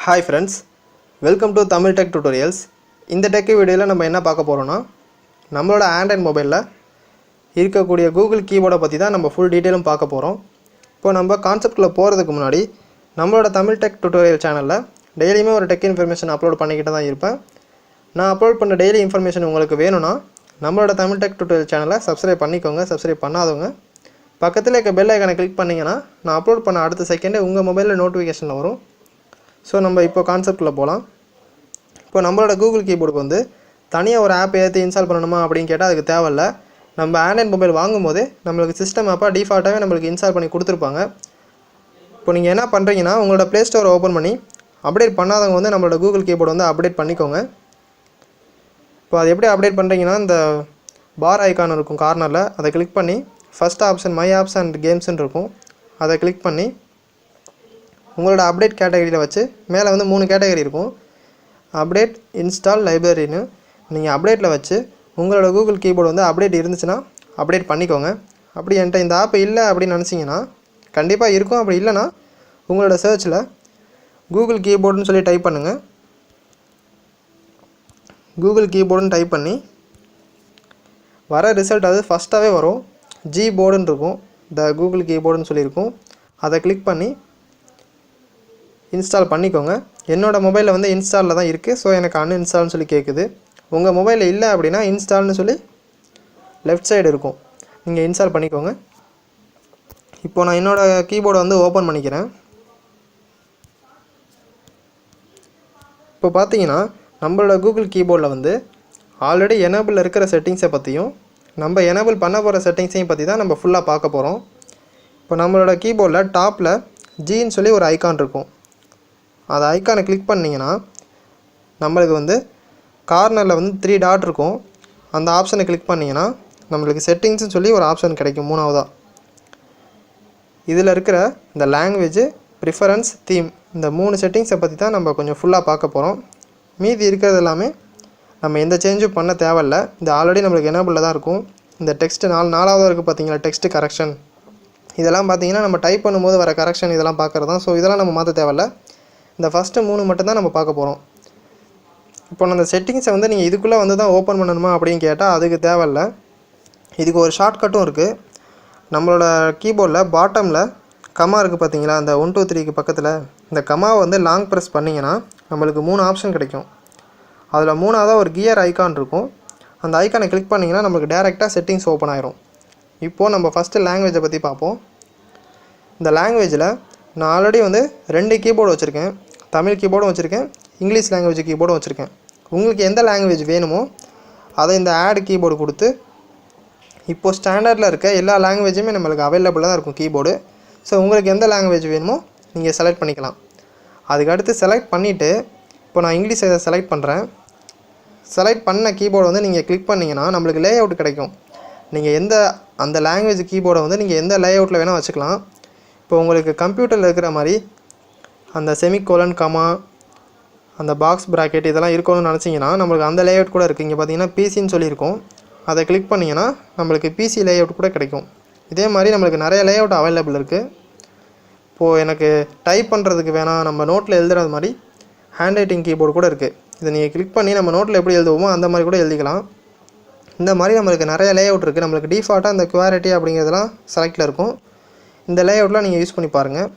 Hi friends, welcome to Tamil Tech Tutorials. இந்த tech வீடியோவில் நம்ம என்ன பார்க்க போகிறோம்னா நம்மளோட ஆண்ட்ராய்ட் மொபைலில் இருக்கக்கூடிய கூகுள் கீபோர்டை பற்றி தான் நம்ம ஃபுல் டீட்டெயிலும் பார்க்க போகிறோம். இப்போ நம்ம கான்செப்டில் போகிறதுக்கு முன்னாடி நம்மளோட தமிழ் டெக் டுட்டோரியல் சேனலில் டெய்லியுமே ஒரு டெக் இன்ஃபர்மேஷன் அப்லோட் பண்ணிக்கிட்டு தான் இருப்பேன். நான் அப்லோட் பண்ண டெய்லி இன்ஃபர்மேஷன் உங்களுக்கு வேணும்னா நம்மளோட தமிழ் டெக் டுட்டோரியல் சேனலை சப்ஸ்கிரைப் பண்ணிக்கோங்க. சப்ஸ்கிரைப் பண்ணாதவங்க பக்கத்தில் இருக்க பெல் ஐக்கானை கிளிக் பண்ணிங்கன்னா நான் அப்லோட் பண்ண அடுத்த செகண்டே உங்கள் மொபைலில் நோட்டிஃபிகேஷனில் வரும். ஸோ நம்ம இப்போ கான்செப்டில் போகலாம். இப்போ நம்மளோட கூகுள் கீபோர்டுக்கு வந்து தனியாக ஒரு ஆப் ஏற்றி இன்ஸ்டால் பண்ணணுமா அப்படின்னு கேட்டால் அதுக்கு தேவையில்ல. நம்ம ஆண்ட்ராய்ட் மொபைல் வாங்கும்போது நம்மளுக்கு சிஸ்டம் ஆப்பாக டிஃபால்ட்டாகவே நம்மளுக்கு இன்ஸ்டால் பண்ணி கொடுத்துருப்பாங்க. இப்போ நீங்கள் என்ன பண்ணுறீங்கன்னா உங்களோட ப்ளே ஸ்டோரை ஓப்பன் பண்ணி அப்டேட் பண்ணாதவங்க வந்து நம்மளோட கூகுள் கீபோர்டு வந்து அப்டேட் பண்ணிக்கோங்க. இப்போ அது எப்படி அப்டேட் பண்ணுறீங்கன்னா இந்த பார் ஐக்கான் இருக்கும் கார்னரில், அதை கிளிக் பண்ணி first option my apps and கேம்ஸ்ன்னு இருக்கும், அதை கிளிக் பண்ணி உங்களோட அப்டேட் கேட்டகரியில் வச்சு மேலே வந்து 3 கேட்டகரி இருக்கும். அப்டேட், இன்ஸ்டால், லைப்ரரின்னு நீங்கள் அப்டேட்டில் வச்சு உங்களோட கூகுள் கீபோர்டு வந்து அப்டேட் இருந்துச்சுன்னா அப்டேட் பண்ணிக்கோங்க. அப்படி என்கிட்ட இந்த ஆப் இல்லை அப்படின்னு நினச்சிங்கன்னா கண்டிப்பாக இருக்கும். அப்படி இல்லைனா உங்களோட சர்ச்சில் கூகுள் கீபோர்டுன்னு சொல்லி டைப் பண்ணுங்கள். கூகுள் கீபோர்டுன்னு டைப் பண்ணி வர ரிசல்ட் அது ஃபஸ்ட்டாகவே வரும். ஜி போர்டுன்னு இருக்கும், த கூகுள் கீபோர்டுன்னு சொல்லியிருக்கும். அதை கிளிக் பண்ணி இன்ஸ்டால் பண்ணிக்கோங்க. என்னோடய மொபைலில் வந்து இன்ஸ்டாலில் தான் இருக்குது. ஸோ எனக்கு அன்இன்ஸ்டால்னு சொல்லி கேட்குது. உங்கள் மொபைலில் இல்லை அப்படின்னா இன்ஸ்டால்னு சொல்லி லெஃப்ட் சைடு இருக்கும், நீங்கள் இன்ஸ்டால் பண்ணிக்கோங்க. இப்போது நான் என்னோடய கீபோர்டை வந்து ஓப்பன் பண்ணிக்கிறேன். இப்போ பார்த்தீங்கன்னா நம்மளோட கூகுள் கீபோர்டில் வந்து ஆல்ரெடி எனேபிள் இருக்கிற செட்டிங்ஸை பற்றியும் நம்ம எனேபிள் பண்ண போகிற செட்டிங்ஸையும் பற்றி தான் நம்ம ஃபுல்லாக பார்க்க போகிறோம். இப்போ நம்மளோட கீபோர்டில் டாப்பில் ஜின்னு சொல்லி ஒரு ஐக்கான் இருக்கும். அந்த ஐக்கானை கிளிக் பண்ணிங்கன்னா நம்மளுக்கு வந்து கார்னரில் வந்து 3 டாட் இருக்கும். அந்த ஆப்ஷனை கிளிக் பண்ணிங்கன்னா நம்மளுக்கு செட்டிங்ஸ்னு சொல்லி ஒரு ஆப்ஷன் கிடைக்கும் மூணாவதாக. இதில் இருக்கிற இந்த லாங்குவேஜ், ப்ரிஃபரன்ஸ், தீம், இந்த 3 செட்டிங்ஸை பற்றி தான் நம்ம கொஞ்சம் ஃபுல்லாக பார்க்க போகிறோம். மீதி இருக்கிறது எல்லாமே நம்ம எந்த சேஞ்சும் பண்ண தேவையில்லை. இது ஆல்ரெடி நம்மளுக்கு எனேபிளில் தான் இருக்கும். இந்த டெக்ஸ்ட்டு நாலாவதாக இருக்குது பார்த்தீங்களா, டெக்ஸ்ட் கரெக்ஷன், இதெல்லாம் பார்த்தீங்கன்னா நம்ம டைப் பண்ணும்போது வர கரெக்ஷன் இதெல்லாம் பார்க்குறது தான். ஸோ இதெல்லாம் நம்ம மாற்ற தேவையில்லை. இந்த ஃபஸ்ட்டு 3 மட்டும்தான் நம்ம பார்க்க போகிறோம். இப்போ அந்த செட்டிங்ஸை வந்து நீங்கள் இதுக்குள்ளே வந்து தான் ஓப்பன் பண்ணணுமா அப்படின்னு கேட்டால் அதுக்கு தேவையில்லை. இதுக்கு ஒரு ஷார்ட்கட்டும் இருக்குது. நம்மளோட கீபோர்டில் பாட்டமில் கமா இருக்குது பார்த்தீங்களா, அந்த 1 2 3க்கு பக்கத்தில் இந்த கமாவை வந்து லாங் ப்ரெஸ் பண்ணிங்கன்னா நம்மளுக்கு 3 ஆப்ஷன் கிடைக்கும். அதில் 3ஆவதாக ஒரு கியர் ஐக்கான் இருக்கும். அந்த ஐக்கானை கிளிக் பண்ணிங்கன்னா நம்மளுக்கு டேரெக்டாக செட்டிங்ஸ் ஓப்பன் ஆயிரும். இப்போது நம்ம ஃபஸ்ட்டு லாங்குவேஜை பற்றி பார்ப்போம். இந்த லாங்குவேஜில் நான் ஆல்ரெடி வந்து 2 கீபோர்டு வச்சுருக்கேன். தமிழ் கீபோர்டும் வச்சுருக்கேன், இங்கிலீஷ் லாங்குவேஜ் கீபோர்டும் வச்சுருக்கேன். உங்களுக்கு எந்த லாங்குவேஜ் வேணுமோ அதை இந்த ஆட் கீபோர்டு கொடுத்து இப்போது ஸ்டாண்டர்டில் இருக்க எல்லா லாங்குவேஜுமே நம்மளுக்கு அவைலபிளாக தான் இருக்கும் கீபோர்டு. ஸோ உங்களுக்கு எந்த லாங்குவேஜ் வேணுமோ நீங்கள் செலக்ட் பண்ணிக்கலாம். அதுக்கடுத்து செலக்ட் பண்ணிவிட்டு இப்போ நான் இங்கிலீஷை செலக்ட் பண்ணுறேன். செலக்ட் பண்ண கீபோர்டு வந்து நீங்கள் கிளிக் பண்ணிங்கன்னா நம்மளுக்கு லே அவுட் கிடைக்கும். நீங்கள் அந்த லாங்குவேஜ் கீபோர்டை வந்து நீங்கள் எந்த லே அவுட்டில் வேணால் வச்சுக்கலாம். இப்போ உங்களுக்கு கம்ப்யூட்டரில் இருக்கிற மாதிரி அந்த செமிகோலன், கமா, அந்த பாக்ஸ் ப்ராக்கெட் இதெல்லாம் இருக்கணும்னு நினச்சிங்கன்னா நம்மளுக்கு அந்த லேஅவுட் கூட இருக்குது. இங்கே பார்த்தீங்கன்னா பிசின்னு சொல்லியிருக்கோம். அதை கிளிக் பண்ணிங்கன்னா நம்மளுக்கு பிசி லேஅவுட் கூட கிடைக்கும். இதே மாதிரி நம்மளுக்கு நிறைய லேஅவுட் அவைலபிள் இருக்குது. இப்போது எனக்கு டைப் பண்ணுறதுக்கு வேணாம், நம்ம நோட்டில் எழுதுறது மாதிரி ஹேண்ட் ரைட்டிங் கீபோர்டு கூட இருக்குது. இதை நீங்கள் கிளிக் பண்ணி நம்ம நோட்டில் எப்படி எழுதுவோமோ அந்த மாதிரி கூட எழுதிக்கலாம். இந்த மாதிரி நம்மளுக்கு நிறைய லேஅவுட் இருக்குது. நம்மளுக்கு டிஃபால்ட்டாக இந்த குவாரிட்டி அப்படிங்கிறதுலாம் செலக்டில் இருக்கும். இந்த லேஅவுட்லாம் நீங்கள் யூஸ் பண்ணி பாருங்கள்.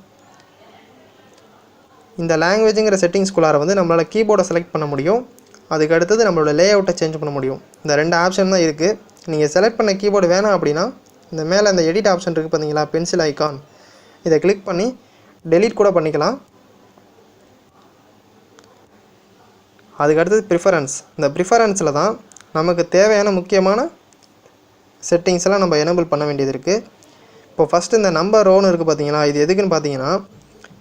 இந்த லாங்குவேஜுங்கிற செட்டிங்ஸ்குள்ளார வந்து நம்மளால் கீபோர்டை செலக்ட் பண்ண முடியும். அதுக்கு அடுத்தது நம்மளோட லேஅவுட்டை சேஞ்ச் பண்ண முடியும். இந்த 2 ஆப்ஷன் தான் இருக்குது. நீங்கள் செலக்ட் பண்ண கீபோர்டு வேணாம் அப்படின்னா இந்த மேலே இந்த எடிட் ஆப்ஷன் இருக்குது பார்த்தீங்களா, பென்சில் ஐக்கான், இதை கிளிக் பண்ணி டெலீட் கூட பண்ணிக்கலாம். அதுக்கு அடுத்தது ப்ரிஃபரன்ஸ். இந்த ப்ரிஃபரன்ஸில் தான் நமக்கு தேவையான முக்கியமான செட்டிங்ஸ் எல்லாம் நம்ம எனேபிள் பண்ண வேண்டியது இருக்குது. இப்போ ஃபஸ்ட்டு இந்த நம்பர் ரோன்னு இருக்குது பார்த்தீங்களா, இது எதுக்குன்னு பார்த்தீங்கன்னா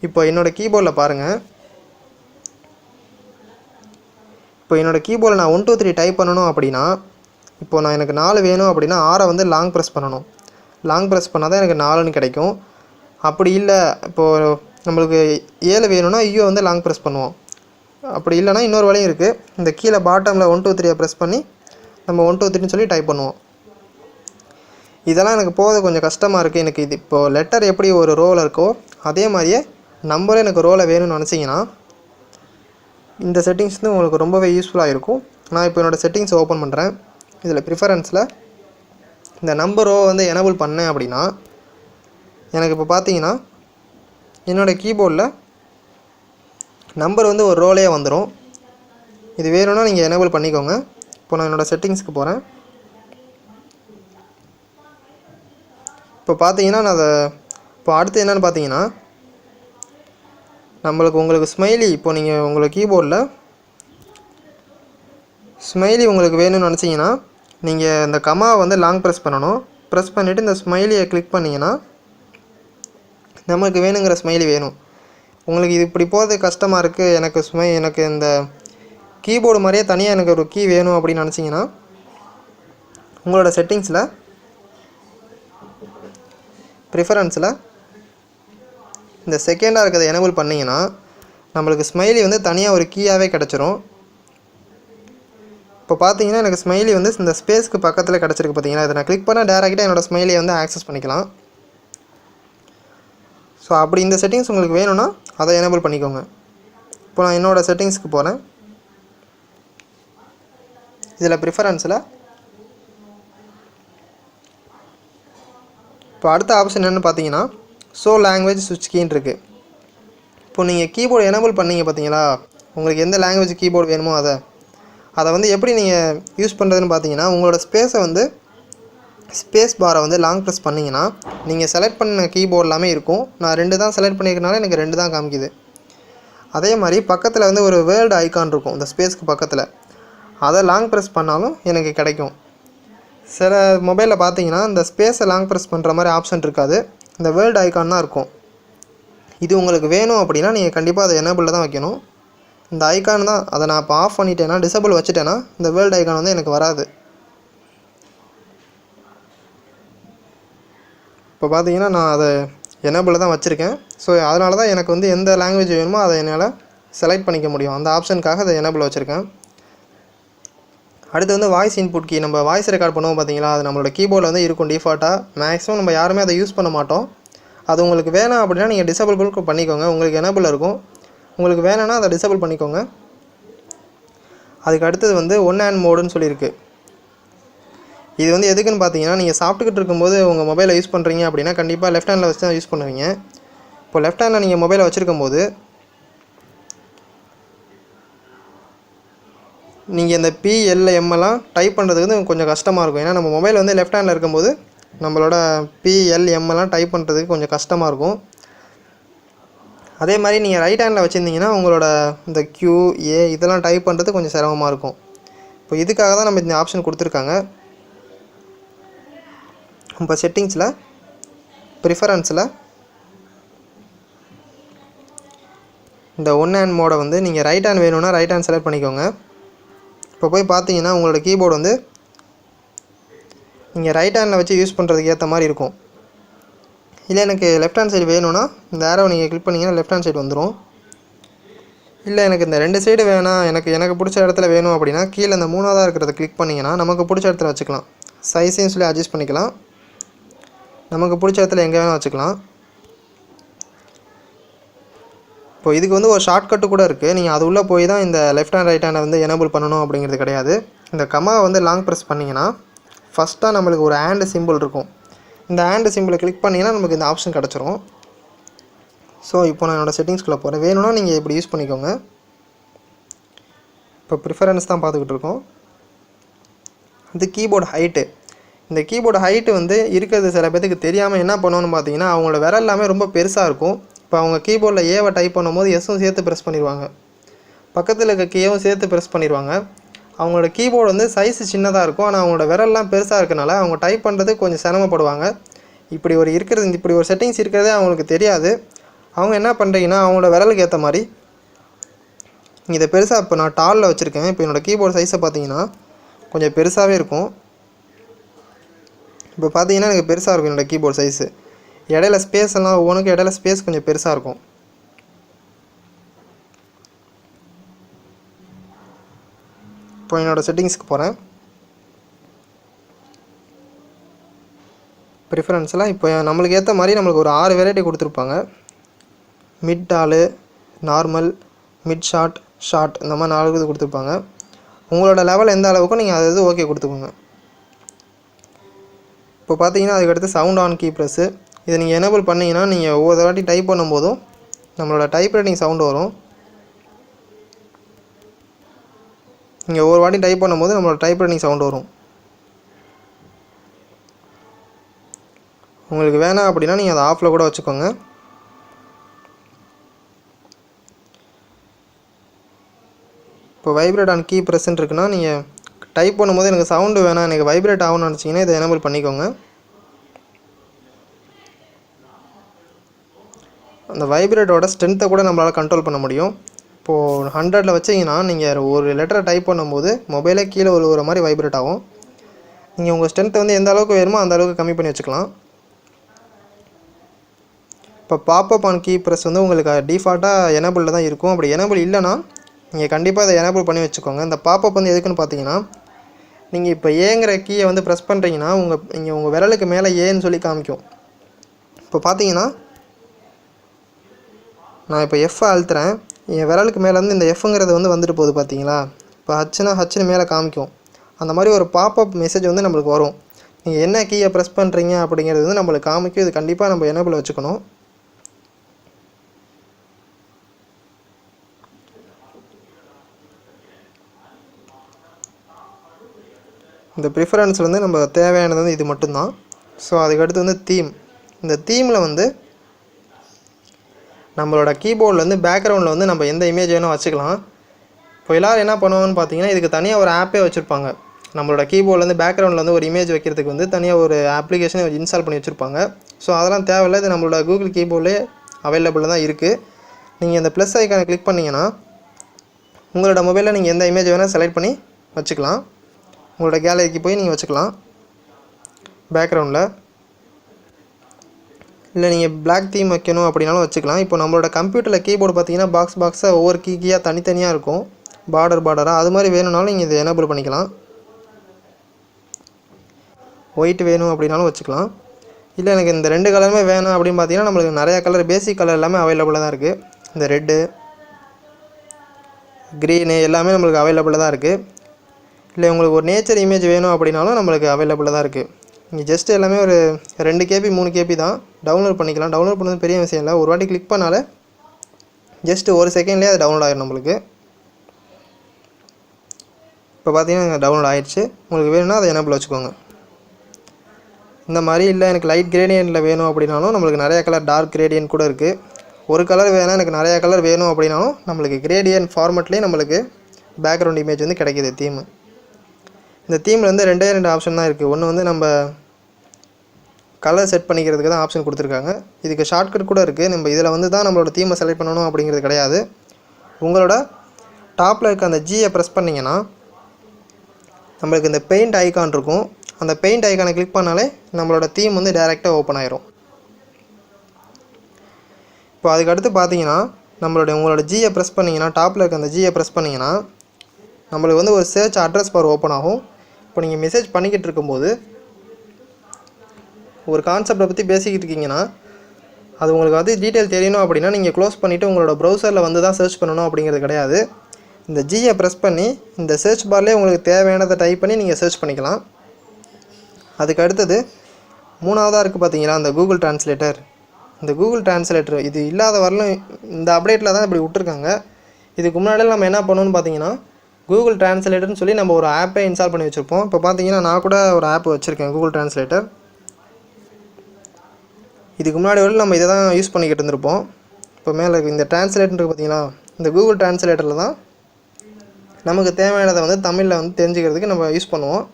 இப்போ என்னோடய கீபோர்டில் பாருங்கள். இப்போ என்னோடய கீபோர்டில் நான் 1 2 3 டைப் பண்ணணும் அப்படின்னா இப்போ நான் எனக்கு 4 வேணும் அப்படின்னா 6 வந்து லாங் ப்ரெஸ் பண்ணணும். லாங் ப்ரெஸ் பண்ணால் தான் எனக்கு 4ன்னு கிடைக்கும். அப்படி இல்லை இப்போது நம்மளுக்கு 7 வேணும்னா ஐயோ வந்து லாங் ப்ரெஸ் பண்ணுவோம். அப்படி இல்லைனா இன்னொரு வழியும் இருக்குது. இந்த கீழே பாட்டமில் 1 2 3 ப்ரெஸ் பண்ணி நம்ம 1 2 3ன்னு சொல்லி டைப் பண்ணுவோம். இதெல்லாம் எனக்கு போகிறது கொஞ்சம் கஷ்டமாக இருக்குது. எனக்கு இது இப்போது லெட்டர் எப்படி ஒரு ரோவில் இருக்கோ அதே மாதிரியே நம்பரும் எனக்கு ரோவில் வேணும்னு நினச்சிங்கன்னா இந்த செட்டிங்ஸ் வந்து உங்களுக்கு ரொம்பவே யூஸ்ஃபுல்லாக இருக்கும். நான் இப்போ என்னோடய செட்டிங்ஸை ஓப்பன் பண்ணுறேன். இதில் ப்ரிஃபரன்ஸில் இந்த நம்பர் ரோ வந்து எனேபிள் பண்ணேன் அப்படின்னா எனக்கு இப்போ பார்த்தீங்கன்னா என்னோடய கீபோர்டில் நம்பர் வந்து ஒரு ரோலே வந்துடும். இது வேணும்னா நீங்கள் எனேபிள் பண்ணிக்கோங்க. இப்போ நான் என்னோடய செட்டிங்ஸ்க்கு போகிறேன். இப்போ பார்த்தீங்கன்னா நான் அதை இப்போ அடுத்து என்னென்னு பார்த்தீங்கன்னா உங்களுக்கு ஸ்மைலி இப்போ நீங்கள் உங்களுக்கு கீபோர்டில் ஸ்மைலி உங்களுக்கு வேணும்னு நினச்சிங்கன்னா நீங்கள் இந்த கமாவை வந்து லாங் ப்ரெஸ் பண்ணணும். ப்ரெஸ் பண்ணிவிட்டு இந்த ஸ்மைலியை கிளிக் பண்ணிங்கன்னா நமக்கு வேணுங்கிற ஸ்மைலி வேணும். உங்களுக்கு இது இப்படி போகிறது கஷ்டமாக இருக்குது, எனக்கு இந்த கீபோர்டு மாதிரியே தனியாக எனக்கு ஒரு கீ வேணும் அப்படின்னு நினச்சிங்கன்னா உங்களோட செட்டிங்ஸில் ப்ரிஃபரன்ஸில் இந்த செகண்டாக இருக்கிறத எனேபிள் பண்ணிங்கன்னா நம்மளுக்கு ஸ்மைலி வந்து தனியாக ஒரு கீயாகவே கிடச்சிரும். இப்போ பார்த்தீங்கன்னா எனக்கு ஸ்மைலி வந்து இந்த ஸ்பேஸ்க்கு பக்கத்தில் கிடச்சிருக்கு. பார்த்தீங்கன்னா இதை நான் கிளிக் பண்ணால் டேரெக்டாக என்னோடய ஸ்மைலியை வந்து ஆக்சஸ் பண்ணிக்கலாம். ஸோ அப்படி இந்த செட்டிங்ஸ் உங்களுக்கு வேணும்னா அதை எனேபிள் பண்ணிக்கோங்க. இப்போ நான் என்னோடய செட்டிங்ஸ்க்கு போகிறேன். இதில் ப்ரிஃபரன்ஸில் இப்போ அடுத்த ஆப்ஷன் என்னென்னு பார்த்தீங்கன்னா ஷோ லாங்குவேஜ் ஸ்விட்ச் கீன்னு இருக்குது. இப்போ நீங்கள் கீபோர்டு எனேபிள் பண்ணீங்க பார்த்தீங்களா, உங்களுக்கு எந்த லாங்குவேஜ் கீபோர்டு வேணுமோ அதை வந்து எப்படி நீங்கள் யூஸ் பண்ணுறதுன்னு பார்த்தீங்கன்னா உங்களோட ஸ்பேஸ் பாரை வந்து லாங் ப்ரெஸ் பண்ணிங்கன்னா நீங்கள் செலக்ட் பண்ண கீபோர்டு எல்லாமே இருக்கும். நான் 2 தான் செலக்ட் பண்ணியிருக்கனால எனக்கு 2 தான் காமிக்குது. அதே மாதிரி பக்கத்தில் வந்து ஒரு வேர்ல்டு ஐக்கான் இருக்கும் இந்த ஸ்பேஸ்க்கு பக்கத்தில், அதை லாங் ப்ரெஸ் பண்ணாலும் எனக்கு கிடைக்கும். சில மொபைலில் பார்த்தீங்கன்னா இந்த ஸ்பேஸை லாங் ப்ரெஸ் பண்ணுற மாதிரி ஆப்ஷன் இருக்காது, இந்த வேர்ல்டு ஐக்கான் தான் இருக்கும். இது உங்களுக்கு வேணும் அப்படின்னா நீங்கள் கண்டிப்பாக அதை எனேபிளில் தான் வைக்கணும். இந்த ஐக்கான் தான், அதை நான் இப்போ ஆஃப் பண்ணிட்டேன்னா டிசேபிள் வச்சுட்டேன்னா இந்த வேர்ல்டு ஐக்கான் வந்து எனக்கு வராது. இப்போ பார்த்தீங்கன்னா நான் அதை எனேபிளில் தான் வச்சுருக்கேன். ஸோ அதனால தான் எனக்கு வந்து எந்த லாங்குவேஜ் வேணுமோ அதை என்னால் செலக்ட் பண்ணிக்க முடியும். அந்த ஆப்ஷனுக்காக அதை எனேபிள் வச்சுருக்கேன். அடுத்து வந்து வாய்ஸ் இன்புட் கீ. நம்ம வாய்ஸ் ரெக்கார்ட் பண்ணுவோம் பார்த்தீங்களா, அது நம்மளோட கீபோர்டில் வந்து இருக்கும் டிஃபால்ட்டாக. மேக்ஸிமம் நம்ம யாருமே அதை யூஸ் பண்ண மாட்டோம். அது உங்களுக்கு வேணாம் அப்படின்னா நீங்கள் டிசேபிள் பண்ணிக்கோங்க. உங்களுக்கு எனேபிள் இருக்கும். உங்களுக்கு வேணும்னா அதை டிசேபிள் பண்ணிக்கோங்க. அதுக்கு அடுத்தது வந்து ஒன் ஹேண்ட் மோடுன்னு சொல்லியிருக்கு. இது வந்து எதுக்குன்னு பார்த்தீங்கன்னா நீங்கள் சாப்பிட்டுக்கிட்டு இருக்கும்போது உங்கள் மொபைலை யூஸ் பண்ணுறீங்க அப்படின்னா கண்டிப்பாக லெஃப்ட் ஹேண்டில் வச்சு தான் யூஸ் பண்ணுவீங்க. இப்போ லெஃப்ட் ஹேண்டில் நீங்கள் மொபைலை வச்சுருக்கும்போது நீங்கள் இந்த PLM எல்லாம் டைப் பண்ணுறதுக்கு வந்து கொஞ்சம் கஷ்டமாக இருக்கும். ஏன்னா நம்ம மொபைல் வந்து லெஃப்ட் ஹேண்டில் இருக்கும்போது நம்மளோட PLM எல்லாம் டைப் பண்ணுறதுக்கு கொஞ்சம் கஷ்டமாக இருக்கும். அதே மாதிரி நீங்கள் ரைட் ஹேண்டில் வச்சுருந்தீங்கன்னா உங்களோட இந்த QA இதெல்லாம் டைப் பண்ணுறது கொஞ்சம் சிரமமாக இருக்கும். இப்போ இதுக்காக தான் நம்ம இந்த ஆப்ஷன் கொடுத்துருக்காங்க. இப்போ செட்டிங்ஸில் ப்ரிஃபரன்ஸில் இந்த ஒன் ஹேண்ட் மோடை வந்து நீங்கள் ரைட் ஹேண்ட் வேணும்னா ரைட் ஹேண்ட் செலக்ட் பண்ணிக்கோங்க. இப்போ போய் பார்த்தீங்கன்னா உங்களோட கீபோர்டு வந்து நீங்கள் ரைட் ஹேண்டில் வச்சு யூஸ் பண்ணுறதுக்கு ஏற்ற மாதிரி இருக்கும். இல்லை எனக்கு லெஃப்ட் ஹேண்ட் சைடு வேணும்னா இந்த ஆரோவை நீங்கள் கிளிக் பண்ணிங்கன்னா லெஃப்ட் ஹேண்ட் சைடு வந்துடும். இல்லை எனக்கு இந்த 2 சைடு வேணாம், எனக்கு பிடிச்ச இடத்துல வேணும் அப்படின்னா கீழே இந்த 3ஆவதாக இருக்கிறத கிளிக் பண்ணிங்கன்னா நமக்கு பிடிச்ச இடத்துல வச்சுக்கலாம். சைஸையும் சொல்லி அட்ஜஸ்ட் பண்ணிக்கலாம். நமக்கு பிடிச்ச இடத்துல எங்கே வேணால் வச்சுக்கலாம். இப்போ இதுக்கு வந்து ஒரு ஷார்ட்கட்டு கூட இருக்குது. நீங்கள் அது உள்ளே போய் தான் இந்த லெஃப்ட் ஹேண்ட் ரைட் ஹேண்டை வந்து எனேபிள் பண்ணணும் அப்படிங்கிறது கிடையாது. இந்த கமாவை வந்து லாங் ப்ரெஸ் பண்ணிங்கன்னா ஃபஸ்ட்டாக நம்மளுக்கு ஒரு ஹேண்டு சிம்பிள் இருக்கும். இந்த ஹேண்டு சிம்பிளை கிளிக் பண்ணிங்கன்னா நமக்கு இந்த ஆப்ஷன் கிடச்சிரும். ஸோ இப்போ நான் என்னோடய செட்டிங்ஸ்குள்ளே போகிறேன். வேணும்னா நீங்கள் இப்படி யூஸ் பண்ணிக்கோங்க. இப்போ ப்ரிஃபரன்ஸ் தான் பார்த்துக்கிட்டு இருக்கோம். இது கீபோர்டு ஹைட்டு. இந்த கீபோர்டு ஹைட்டு வந்து இருக்கிறது சில பேருக்கு தெரியாமல் என்ன பண்ணணும்னு பார்த்தீங்கன்னா அவங்களோட விரல் எல்லாமே ரொம்ப பெருசாக இருக்கும். இப்போ அவங்க கீபோர்டில் ஏவை டைப் பண்ணும்போது எஸ்ஸும் சேர்த்து ப்ரெஸ் பண்ணிடுவாங்க, பக்கத்தில் இருக்க கீயும் சேர்த்து ப்ரெஸ் பண்ணிடுவாங்க. அவங்களோட கீபோர்டு வந்து சைஸு சின்னதாக இருக்கும், ஆனால் அவங்களோட விரல்லாம் பெருசாக இருக்கனால அவங்க டைப் பண்ணுறதுக்கு கொஞ்சம் சிரமப்படுவாங்க. இப்படி ஒரு செட்டிங்ஸ் இருக்கிறதே அவங்களுக்கு தெரியாது. அவங்க என்ன பண்ணுறீங்கன்னா அவங்களோட விரலுக்கு ஏற்ற மாதிரி இதை பெருசாக இப்போ நான் டாலில் வச்சுருக்கேன். இப்போ என்னோடய கீபோர்டு சைஸை பார்த்தீங்கன்னா கொஞ்சம் பெருசாகவே இருக்கும். இப்போ பார்த்தீங்கன்னா எனக்கு பெருசாக இருக்கும் என்னோடய கீபோர்டு சைஸு. இடையில ஸ்பேஸ் எல்லாம் ஒவ்வொன்றுக்கும் இடையில ஸ்பேஸ் கொஞ்சம் பெருசாக இருக்கும். இப்போ என்னோடய செட்டிங்ஸ்க்கு போகிறேன். ப்ரிஃபரன்ஸ்லாம் இப்போ நம்மளுக்கு ஏற்ற மாதிரி நம்மளுக்கு ஒரு 6 வெரைட்டி கொடுத்துருப்பாங்க. Mid tall, normal, mid short, short இந்த மாதிரி 4 இது கொடுத்துருப்பாங்க. உங்களோட லெவல் எந்த அளவுக்கோ நீங்கள் அது ஓகே கொடுத்துக்கோங்க. இப்போ பார்த்தீங்கன்னா அதுக்கடுத்து சவுண்ட் ஆன் கீ ப்ரெஸ்ஸு. இதை நீங்கள் எனேபிள் பண்ணிங்கன்னா நீங்கள் ஒவ்வொரு வாட்டி டைப் பண்ணும்போதும் நம்மளோட டைப் ரைட்டிங் சவுண்டு வரும். நீங்கள் ஒவ்வொரு வாட்டி டைப் பண்ணும்போது நம்மளோட டைப் ரைட்டிங் சவுண்டு வரும். உங்களுக்கு வேணாம் அப்படின்னா நீங்கள் அதை ஆஃபில் கூட வச்சுக்கோங்க. இப்போ வைப்ரேட் ஆன் கீ ப்ரெஸ்ன்னு இருக்குன்னா நீங்கள் டைப் பண்ணும்போது எனக்கு சவுண்டு வேணாம், எனக்கு வைப்ரேட் ஆகும்னு நினச்சிங்கன்னா இதை எனேபிள் பண்ணிக்கோங்க. அந்த வைப்ரேட்டோட ஸ்ட்ரென்த்தை கூட நம்மளால் கண்ட்ரோல் பண்ண முடியும். இப்போது 100ல் வச்சிங்கன்னா நீங்கள் ஒரு லெட்டரை டைப் பண்ணும்போது மொபைலே கீழே விழுகிற மாதிரி வைப்ரேட் ஆகும். நீங்கள் உங்கள் ஸ்ட்ரென்த்தை வந்து எந்த அளவுக்கு வேணுமோ அந்த அளவுக்கு கம்மி பண்ணி வச்சுக்கலாம். இப்போ பாப்அப் ஆன் கீ ப்ரெஸ் வந்து உங்களுக்கு டிஃபால்ட்டாக எனேபிளில் தான் இருக்கும். அப்படி எனேபிள் இல்லைன்னா நீங்கள் கண்டிப்பாக அதை எனேபிள் பண்ணி வச்சுக்கோங்க. இந்த பாப்அப் வந்து எதுக்குன்னு பார்த்தீங்கன்னா, நீங்கள் இப்போ ஏங்கிற கீயை வந்து ப்ரெஸ் பண்ணுறீங்கன்னா உங்கள் விரலுக்கு மேலே ஏன்னு சொல்லி காமிக்கும். இப்போ பார்த்தீங்கன்னா நான் இப்போ எஃப்ஐ அழுத்துறேன், என் விரலுக்கு மேலேருந்து இந்த எஃப்ங்கிறது வந்து வந்துட்டு போகுது பார்த்தீங்களா. இப்போ ஹச்சுன்னு மேலே காமிக்கும். அந்த மாதிரி ஒரு பாப்அப் மெசேஜ் வந்து நம்மளுக்கு வரும். நீங்கள் என்ன கீயை ப்ரெஸ் பண்ணுறீங்க அப்படிங்கிறது வந்து நம்மளுக்கு காமிக்கும். இது கண்டிப்பாக நம்ம எனேபிள் வச்சுக்கணும். இந்த ப்ரிஃபரன்ஸ் வந்து நம்ம தேவையானது வந்து இது மட்டும்தான். ஸோ அதுக்கடுத்து வந்து தீம். இந்த தீமில் வந்து நம்மளோட கீபோர்டில் வந்து பேக்ரவுண்டில் வந்து நம்ம எந்த இமேஜ் வேணும் வச்சுக்கலாம். இப்போ எல்லோரும் என்ன பண்ணுவாங்கன்னு பார்த்தீங்கன்னா, இதுக்கு தனியாக ஒரு ஆப்பே வச்சுருப்பாங்க. நம்மளோட கீபோர்டில் வந்து பேக்ரவுண்டில் வந்து ஒரு இமேஜ் வைக்கிறதுக்கு வந்து தனியாக ஒரு அப்ளிகேஷனை இன்ஸ்டால் பண்ணி வச்சுருப்பாங்க. ஸோ அதெல்லாம் தேவையில்லை. இது நம்மளோட கூகுள் கீபோர்ட்லேயே அவைலபிளாக தான் இருக்குது. நீங்கள் இந்த ப்ளஸ் ஐக்கானை கிளிக் பண்ணிங்கன்னா உங்களோட மொபைலில் நீங்கள் எந்த இமேஜ் வேணால் செலக்ட் பண்ணி வச்சுக்கலாம். உங்களோட கேலரிக்கு போய் நீங்கள் வச்சுக்கலாம் பேக்ரவுண்டில். இல்லை நீங்கள் பிளாக் தீம் வைக்கணும் அப்படின்னாலும் வச்சுக்கலாம். இப்போ நம்மளோட கம்ப்யூட்டரில் கீபோர்டு பார்த்தீங்கன்னா பாக்ஸாக ஒவ்வொரு கீயாக தனித்தனியாக இருக்கும், பார்டராக. அது மாதிரி வேணும்னாலும் நீங்கள் இதை எனேபிள் பண்ணிக்கலாம். ஒயிட் வேணும் அப்படின்னாலும் வச்சுக்கலாம். இல்லை எனக்கு இந்த 2 கலருமே வேணும் அப்படின்னு பார்த்தீங்கன்னா நம்மளுக்கு நிறையா கலர், பேசிக் கலர் எல்லாமே அவைலபிளாக தான் இருக்குது. இந்த ரெட்டு, க்ரீனு எல்லாமே நம்மளுக்கு அவைலபிளாக தான் இருக்குது. இல்லை உங்களுக்கு ஒரு நேச்சர் இமேஜ் வேணும் அப்படின்னாலும் நம்மளுக்கு அவைலபிளாக தான் இருக்குது. நீங்கள் ஜஸ்ட் எல்லாமே ஒரு 2 KB 3 KB தான் டவுன்லோட் பண்ணிக்கலாம். டவுன்லோட் பண்ணது பெரிய விஷயம் இல்லை. ஒரு வாட்டி கிளிக் பண்ணாலே ஜஸ்ட் ஒரு செகண்ட்லேயே அது டவுன்லோட் ஆகிடும் நம்மளுக்கு. இப்போ பார்த்தீங்கன்னா டவுன்லோட் ஆகிடுச்சு. உங்களுக்கு வேணும்னா அதை எனேபிள் வச்சுக்கோங்க. இந்த மாதிரி இல்லை எனக்கு லைட் கிரேடியன்ட்டில் வேணும் அப்படின்னாலும் நம்மளுக்கு நிறையா கலர் டார்க் கிரேடியன்ட் கூட இருக்குது. ஒரு கலர் வேணால் எனக்கு நிறையா கலர் வேணும் அப்படின்னாலும் நம்மளுக்கு கிரேடியன்ட் ஃபார்மெட்லேயே நம்மளுக்கு பேக்ரவுண்ட் இமேஜ் வந்து கிடைக்கிது தீம். இந்த தீமில் வந்து 2 ஆப்ஷன் தான் இருக்குது. ஒன்று வந்து நம்ம கலர் செட் பண்ணிக்கிறதுக்கு தான் ஆப்ஷன் கொடுத்துருக்காங்க. இதுக்கு ஷார்ட்கட் கூட இருக்குது. நம்ம இதில் வந்து தான் நம்மளோட தீமை செலக்ட் பண்ணணும் அப்படிங்கிறது கிடையாது. உங்களோட டாப்பில் இருக்க அந்த ஜியை ப்ரெஸ் பண்ணிங்கன்னா நம்மளுக்கு இந்த பெயிண்ட் ஐக்கான் இருக்கும். அந்த பெயிண்ட் ஐக்கானை கிளிக் பண்ணாலே நம்மளோட தீம் வந்து டைரெக்டாக ஓப்பன் ஆயிரும். இப்போ அதுக்கடுத்து பார்த்தீங்கன்னா உங்களோட ஜியை ப்ரெஸ் பண்ணிங்கன்னா, டாப்பில் இருக்க அந்த ஜியை ப்ரெஸ் பண்ணிங்கன்னா நம்மளுக்கு வந்து ஒரு சர்ச் அட்ரஸ் பார் ஓப்பன் ஆகும். இப்போ நீங்கள் மெசேஜ் பண்ணிக்கிட்டு இருக்கும்போது ஒரு கான்செப்டை பற்றி பேசிக்கிட்டு இருக்கீங்கன்னா அது உங்களுக்கு வந்து டீட்டெயில் தெரியணும் அப்படின்னா நீங்கள் க்ளோஸ் பண்ணிவிட்டு உங்களோட ப்ரௌசரில் வந்து தான் சர்ச் பண்ணணும் அப்படிங்கிறது கிடையாது. இந்த ஜியை ப்ரெஸ் பண்ணி இந்த சர்ச் பார்லேயே உங்களுக்கு தேவையானதை டைப் பண்ணி நீங்கள் சர்ச் பண்ணிக்கலாம். அதுக்கு அடுத்தது 3ஆவதாக இருக்குது பார்த்தீங்களா, அந்த கூகுள் ட்ரான்ஸ்லேட்டர். இந்த கூகுள் ட்ரான்ஸ்லேட்டர் இது இல்லாத வரலும் இந்த அப்டேட்டில் தான் இப்படி விட்டுருக்காங்க. இதுக்கு முன்னாடியில் நம்ம என்ன பண்ணணும்னு பார்த்தீங்கன்னா கூகுள் ட்ரான்ஸ்லேட்டர்னு சொல்லி நம்ம ஒரு ஆப்பை இன்ஸ்டால் பண்ணி வச்சுருப்போம். இப்போ பார்த்தீங்கன்னா நான் கூட ஒரு ஆப் வச்சுருக்கேன், கூகுள் ட்ரான்ஸ்லேட்டர். இதுக்கு முன்னாடி வரைக்கும் நம்ம இதை தான் யூஸ் பண்ணிக்கிட்டு இருந்திருப்போம். இப்போ மேலே இந்த ட்ரான்ஸ்லேட்டர் பார்த்தீங்களா, இந்த கூகுள் ட்ரான்ஸ்லேட்டரில் தான் நமக்கு தேவையானதை வந்து தமிழில் வந்து தெரிஞ்சுக்கிறதுக்கு நம்ம யூஸ் பண்ணுவோம்.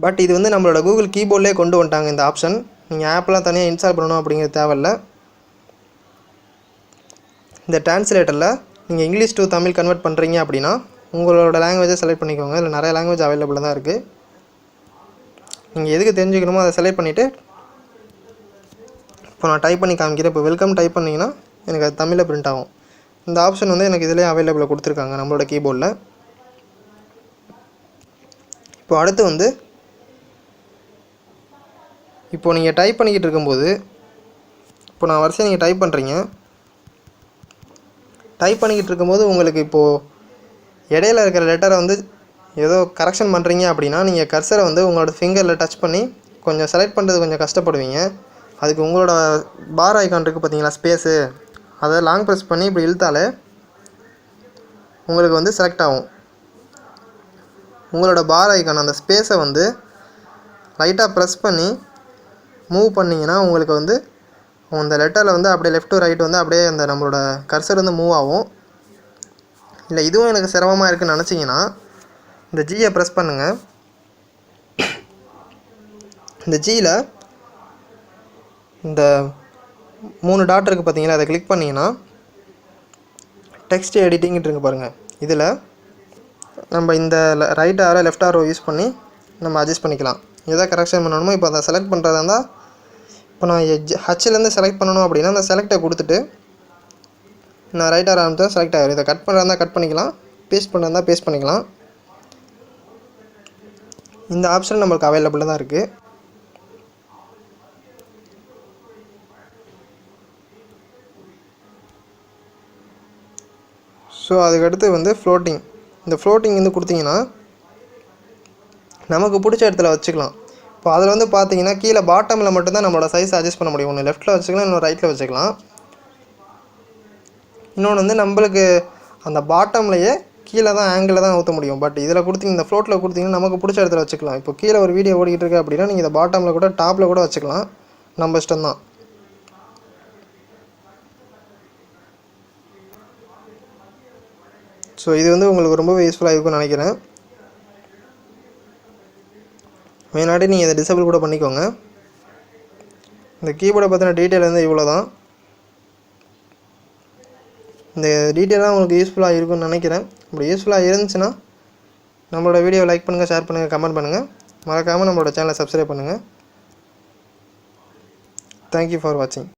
பட் இது வந்து நம்மளோட கூகுள் கீபோர்ட்லேயே கொண்டு வந்துட்டாங்க இந்த ஆப்ஷன். நீங்கள் ஆப்லாம் தனியாக இன்ஸ்டால் பண்ணணும் அப்படிங்கிறது தேவையில்லை. இந்த ட்ரான்ஸ்லேட்டரில் நீங்கள் இங்கிலீஷ் டு தமிழ் கன்வெர்ட் பண்ணுறீங்க அப்படின்னா உங்களோட லாங்குவேஜை செலக்ட் பண்ணிக்கோங்க. இல்லை நிறைய லாங்குவேஜ் அவைலபிளாக தான் இருக்குது. நீங்கள் எதுக்கு தெரிஞ்சுக்கணுமோ அதை செலக்ட் பண்ணிவிட்டு இப்போ நான் டைப் பண்ணி காமிக்கிறேன். இப்போ வெல்கம் டைப் பண்ணிங்கன்னா எனக்கு அது தமிழில் பிரிண்ட் ஆகும். இந்த ஆப்ஷன் வந்து எனக்கு இதிலே அவைலபிளாக கொடுத்துருக்காங்க நம்மளோட கீபோர்டில். இப்போ அடுத்து வந்து இப்போது நீங்கள் டைப் பண்ணிக்கிட்டு இருக்கும்போது இப்போ நான் வரிசையாக நீங்கள் டைப் பண்ணுறீங்க. டைப் பண்ணிக்கிட்டு இருக்கும்போது உங்களுக்கு இப்போது இடையில இருக்கிற லெட்டரை வந்து ஏதோ கரெக்ஷன் பண்ணுறீங்க அப்படின்னா நீங்கள் கர்சரை வந்து உங்களோட ஃபிங்கரில் டச் பண்ணி கொஞ்சம் செலக்ட் பண்ணுறது கொஞ்சம் கஷ்டப்படுவீங்க. அதுக்கு உங்களோட பார் ஐக்கான் இருக்குது பார்த்தீங்களா, ஸ்பேஸு, அதை லாங் ப்ரெஸ் பண்ணி இப்படி இழுத்தாலே உங்களுக்கு வந்து செலக்ட் ஆகும். உங்களோட பார் ஐக்கான் அந்த ஸ்பேஸை வந்து லைட்டாக ப்ரெஸ் பண்ணி மூவ் பண்ணிங்கன்னா உங்களுக்கு வந்து அந்த லெட்டரில் வந்து அப்படியே லெஃப்ட் டு ரைட் வந்து அப்படியே அந்த நம்மளோட கர்சர் வந்து மூவ் ஆகும். இல்லை இதுவும் எனக்கு சிரமமாக இருக்குதுன்னு நினச்சிங்கன்னா இந்த ஜியை ப்ரெஸ் பண்ணுங்கள். இந்த ஜியில் இந்த 3 டாட் இருக்குது பார்த்தீங்களா, அதை கிளிக் பண்ணிங்கன்னா டெக்ஸ்ட் எடிட்டிங்கிட்டு இருக்கு பாருங்கள். இதில் நம்ம இந்த right arrow left arrow use பண்ணி நம்ம அட்ஜஸ்ட் பண்ணிக்கலாம். எதாவது கரெக்ஷன் பண்ணணுமோ இப்போ அதை செலக்ட் பண்ணுறதா இருந்தால் இப்போ நான் ஹச்சிலேருந்து செலக்ட் பண்ணணும் அப்படின்னா அந்த செலக்டை கொடுத்துட்டு நான் ரைட் ஆரோ ஆரம்பித்தா செலக்ட் ஆகிடும். இதை கட் பண்ணுறதா கட் பண்ணிக்கலாம், பேஸ்ட் பண்ணுறதா பேஸ்ட் பண்ணிக்கலாம். இந்த ஆப்ஷன் நம்மளுக்கு அவைலபிளாக தான் இருக்குது. ஸோ அதுக்கடுத்து வந்து ஃப்ளோட்டிங். இந்த ஃப்ளோட்டிங் வந்து கொடுத்திங்கன்னா நமக்கு பிடிச்ச இடத்துல வச்சுக்கலாம். இப்போ அதில் வந்து பார்த்தீங்கன்னா கீழே பாட்டமில் மட்டும்தான் நம்மளோட சைஸ் அட்ஜஸ்ட் பண்ண முடியும். ஒன்று லெஃப்ட்டில் வச்சுக்கலாம், இன்னொரு ரைட்டில் வச்சுக்கலாம். இன்னொன்று வந்து நம்மளுக்கு அந்த பாட்டம்லையே கீழே தான் ஆங்கிளில் தான் ஊற்ற முடியும். பட் இதில் கொடுத்தீங்க இந்த ஃப்ளோட்டில் கொடுத்தீங்கன்னா நமக்கு பிடிச்ச இடத்துல வச்சுக்கலாம். இப்போ கீழே ஒரு வீடியோ ஓடிக்கிட்டு இருக்கு அப்படின்னா நீங்கள் இதை பாட்டமில் கூட டாப்பில் கூட வச்சுக்கலாம், நம்ம இஷ்டம்தான். ஸோ இது வந்து உங்களுக்கு ரொம்பவே யூஸ்ஃபுல்லாக இருக்கும்னு நினைக்கிறேன். மெயினாட்டி நீங்கள் இதை டிசேபிள் கூட பண்ணிக்கோங்க. இந்த கீபோர்டை பற்றின டீட்டெயில் வந்து இவ்வளோ தான். இந்த டீட்டெயிலாக உங்களுக்கு யூஸ்ஃபுல்லாக இருக்கும்னு நினைக்கிறேன். அப்படி யூஸ்ஃபுல்லாக இருந்துச்சுன்னா நம்மளோட வீடியோவை லைக் பண்ணுங்கள், ஷேர் பண்ணுங்கள், கமெண்ட் பண்ணுங்கள். மறக்காமல் நம்மளோட சேனலை சப்ஸ்கிரைப் பண்ணுங்கள். தேங்க்யூ ஃபார் வாட்சிங்.